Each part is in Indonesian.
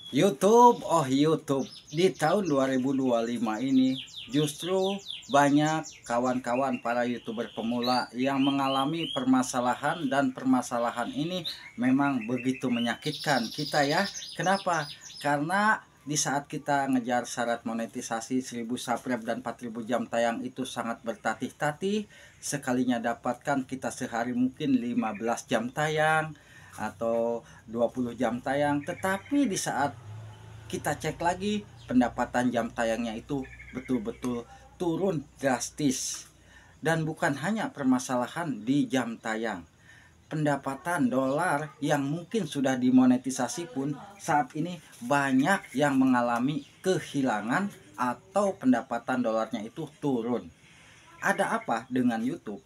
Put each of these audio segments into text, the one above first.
YouTube di tahun 2025 ini justru banyak kawan-kawan para YouTuber pemula yang mengalami permasalahan, dan permasalahan ini memang begitu menyakitkan kita ya. Kenapa? Karena di saat kita ngejar syarat monetisasi 1000 subscribe dan 4000 jam tayang itu sangat bertatih-tatih. Sekalinya dapatkan kita sehari mungkin 15 jam tayang atau 20 jam tayang, tetapi di saat kita cek lagi pendapatan jam tayangnya itu betul-betul turun drastis. Dan bukan hanya permasalahan di jam tayang, pendapatan dolar yang mungkin sudah dimonetisasi pun saat ini banyak yang mengalami kehilangan atau pendapatan dolarnya itu turun. Ada apa dengan YouTube?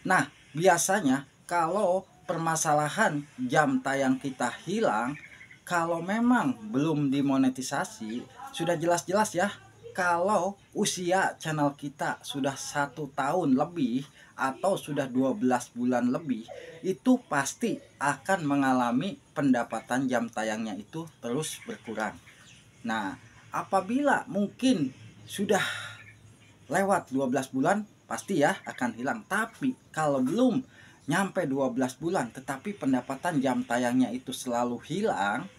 Nah, biasanya kalau permasalahan jam tayang kita hilang, kalau memang belum dimonetisasi, sudah jelas-jelas ya, kalau usia channel kita sudah 1 tahun lebih atau sudah 12 bulan lebih, itu pasti akan mengalami pendapatan jam tayangnya itu terus berkurang. Nah, apabila mungkin sudah lewat 12 bulan, pasti ya akan hilang. Tapi kalau belum nyampe 12 bulan tetapi pendapatan jam tayangnya itu selalu hilang,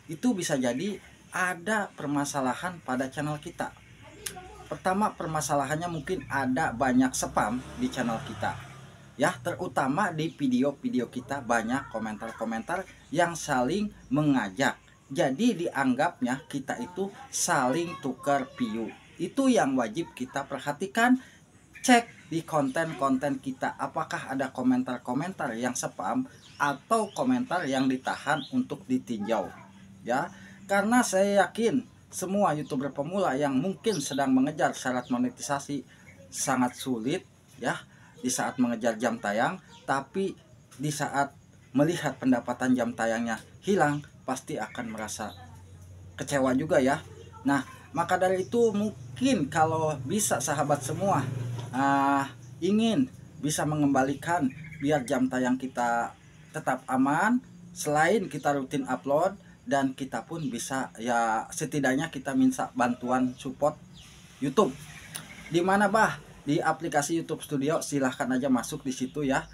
itu bisa jadi ada permasalahan pada channel kita. Pertama, permasalahannya mungkin ada banyak spam di channel kita. Ya, terutama di video-video kita banyak komentar-komentar yang saling mengajak. Jadi dianggapnya kita itu saling tukar view. Itu yang wajib kita perhatikan. Cek di konten-konten kita apakah ada komentar-komentar yang spam atau komentar yang ditahan untuk ditinjau. Ya, karena saya yakin semua YouTuber pemula yang mungkin sedang mengejar syarat monetisasi sangat sulit ya di saat mengejar jam tayang, tapi di saat melihat pendapatan jam tayangnya hilang pasti akan merasa kecewa juga ya. Nah, maka dari itu mungkin kalau bisa sahabat semua ingin bisa mengembalikan biar jam tayang kita tetap aman, selain kita rutin upload, dan kita pun bisa ya setidaknya kita minta bantuan support YouTube. Di mana bah? Di aplikasi YouTube Studio, silahkan aja masuk di situ ya.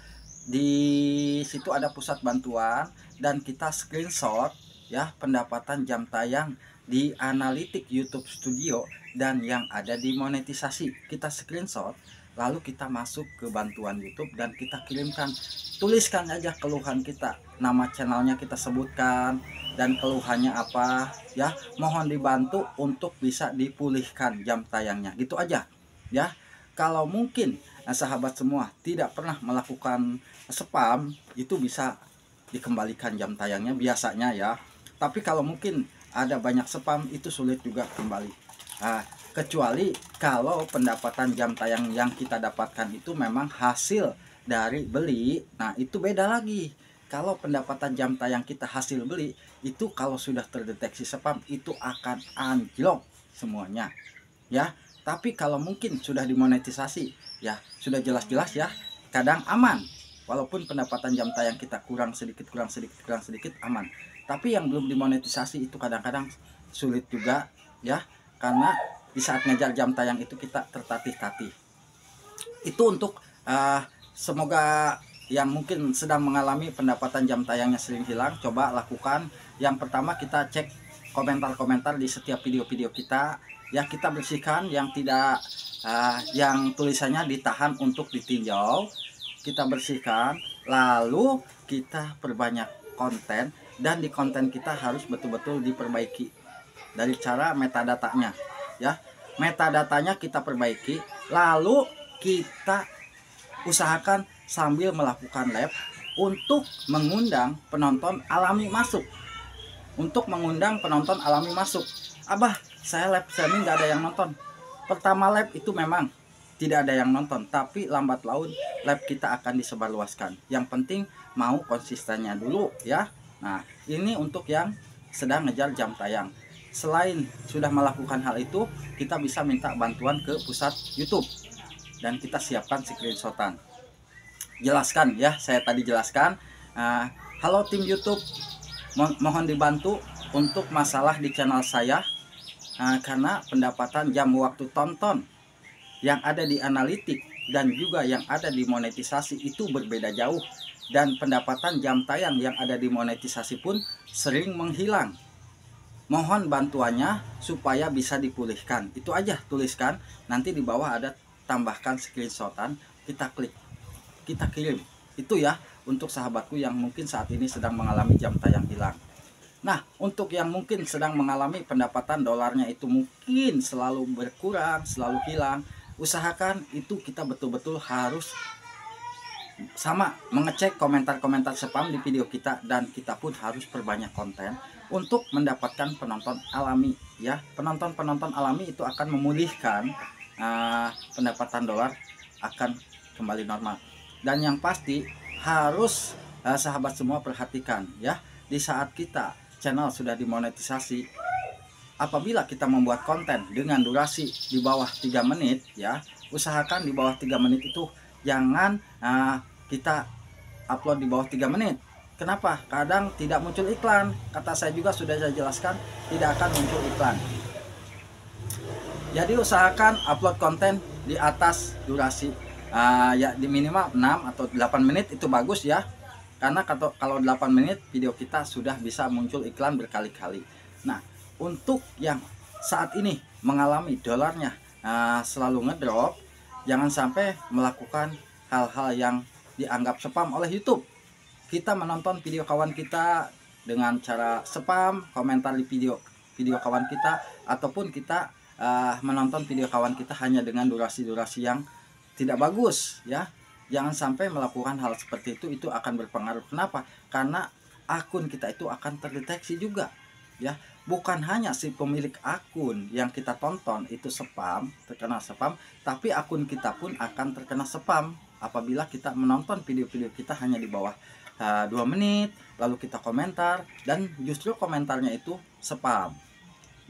Di situ ada pusat bantuan dan kita screenshot ya pendapatan jam tayang di analitik YouTube Studio dan yang ada di monetisasi. Kita screenshot lalu kita masuk ke bantuan YouTube dan kita kirimkan. Tuliskan aja keluhan kita, nama channelnya kita sebutkan dan keluhannya apa ya. Mohon dibantu untuk bisa dipulihkan jam tayangnya. Gitu aja ya. Kalau mungkin sahabat semua tidak pernah melakukan spam, itu bisa dikembalikan jam tayangnya biasanya ya. Tapi kalau mungkin ada banyak spam, itu sulit juga kembali. Kecuali kalau pendapatan jam tayang yang kita dapatkan itu memang hasil dari beli, nah itu beda lagi. Kalau pendapatan jam tayang kita hasil beli, itu kalau sudah terdeteksi spam itu akan anjlok semuanya ya. Tapi kalau mungkin sudah dimonetisasi ya sudah jelas-jelas ya, kadang aman. Walaupun pendapatan jam tayang kita kurang sedikit aman. Tapi yang belum dimonetisasi itu kadang-kadang sulit juga ya, karena di saat ngejar jam tayang itu kita tertatih-tatih. Itu untuk semoga yang mungkin sedang mengalami pendapatan jam tayangnya sering hilang, coba lakukan. Yang pertama, kita cek komentar-komentar di setiap video-video kita ya, kita bersihkan yang tidak yang tulisannya ditahan untuk ditinjau, kita bersihkan. Lalu kita perbanyak konten, dan di konten kita harus betul-betul diperbaiki dari cara metadatanya ya. Metadatanya kita perbaiki, lalu kita usahakan sambil melakukan live untuk mengundang penonton alami masuk. Abah, saya live streaming gak ada yang nonton. Pertama live itu memang tidak ada yang nonton, tapi lambat laun live kita akan disebarluaskan. Yang penting mau konsistennya dulu ya. Nah, ini untuk yang sedang ngejar jam tayang. Selain sudah melakukan hal itu, kita bisa minta bantuan ke pusat YouTube dan kita siapkan screenshotan. Jelaskan ya, saya tadi jelaskan. Halo tim YouTube, mohon dibantu untuk masalah di channel saya, karena pendapatan jam waktu tonton yang ada di analitik dan juga yang ada di monetisasi itu berbeda jauh, dan pendapatan jam tayang yang ada di monetisasi pun sering menghilang. Mohon bantuannya supaya bisa dipulihkan. Itu aja, tuliskan. Nanti di bawah ada tambahkan screenshotan, kita klik, kita kirim. Itu ya untuk sahabatku yang mungkin saat ini sedang mengalami jam tayang hilang. Nah, untuk yang mungkin sedang mengalami pendapatan dolarnya itu mungkin selalu berkurang, selalu hilang, usahakan itu kita betul-betul harus sama mengecek komentar-komentar spam di video kita, dan kita pun harus perbanyak konten untuk mendapatkan penonton alami ya. Penonton alami itu akan memulihkan pendapatan dolar akan kembali normal. Dan yang pasti harus sahabat semua perhatikan ya, di saat kita channel sudah dimonetisasi, apabila kita membuat konten dengan durasi di bawah 3 menit ya, usahakan di bawah 3 menit itu jangan kita upload di bawah 3 menit. Kenapa? Kadang tidak muncul iklan. Kata saya juga sudah saya jelaskan, tidak akan muncul iklan. Jadi usahakan upload konten di atas durasi ya, di minimal 6 atau 8 menit itu bagus ya. Karena kalau 8 menit video kita sudah bisa muncul iklan berkali-kali. Nah, untuk yang saat ini mengalami dolarnya selalu ngedrop, jangan sampai melakukan hal-hal yang dianggap spam oleh YouTube. Kita menonton video kawan kita dengan cara spam, komentar di video kawan kita, ataupun kita menonton video kawan kita hanya dengan durasi-durasi yang tidak bagus ya. Jangan sampai melakukan hal seperti itu akan berpengaruh. Kenapa? Karena akun kita itu akan terdeteksi juga ya. Bukan hanya si pemilik akun yang kita tonton itu spam, terkena spam, tapi akun kita pun akan terkena spam apabila kita menonton video-video kita hanya di bawah 2 menit, lalu kita komentar, dan justru komentarnya itu spam.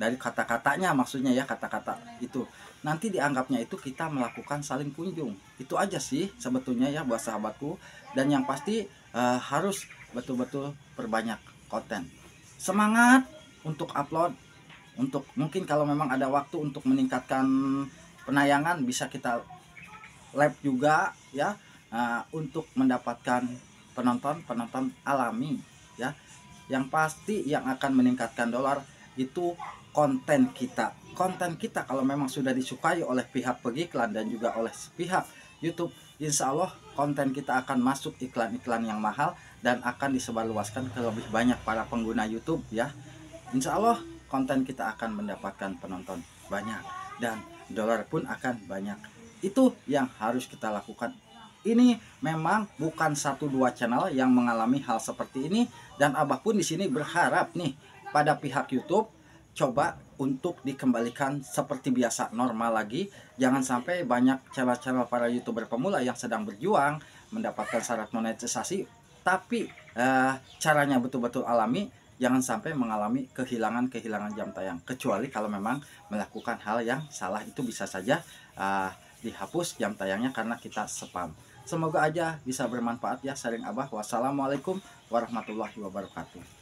Dari kata-katanya maksudnya ya, kata-kata itu. Nanti dianggapnya itu kita melakukan saling kunjung. Itu aja sih sebetulnya ya buat sahabatku. Dan yang pasti harus betul-betul perbanyak konten. Semangat untuk upload. Untuk mungkin kalau memang ada waktu untuk meningkatkan penayangan, bisa kita live juga ya, untuk mendapatkan penonton alami ya. Yang pasti yang akan meningkatkan dolar itu konten kita. Konten kita kalau memang sudah disukai oleh pihak pengiklan dan juga oleh pihak YouTube, insya Allah konten kita akan masuk iklan-iklan yang mahal dan akan disebarluaskan ke lebih banyak para pengguna YouTube ya. Insya Allah konten kita akan mendapatkan penonton banyak dan dolar pun akan banyak. Itu yang harus kita lakukan. Ini memang bukan 1-2 channel yang mengalami hal seperti ini, dan Abah pun di sini berharap nih pada pihak YouTube coba untuk dikembalikan seperti biasa, normal lagi. Jangan sampai banyak channel-channel para YouTuber pemula yang sedang berjuang mendapatkan syarat monetisasi, tapi caranya betul-betul alami. Jangan sampai mengalami kehilangan jam tayang, kecuali kalau memang melakukan hal yang salah, itu bisa saja dihapus jam tayangnya karena kita spam. Semoga aja bisa bermanfaat ya sharing Abah. Wassalamualaikum warahmatullahi wabarakatuh.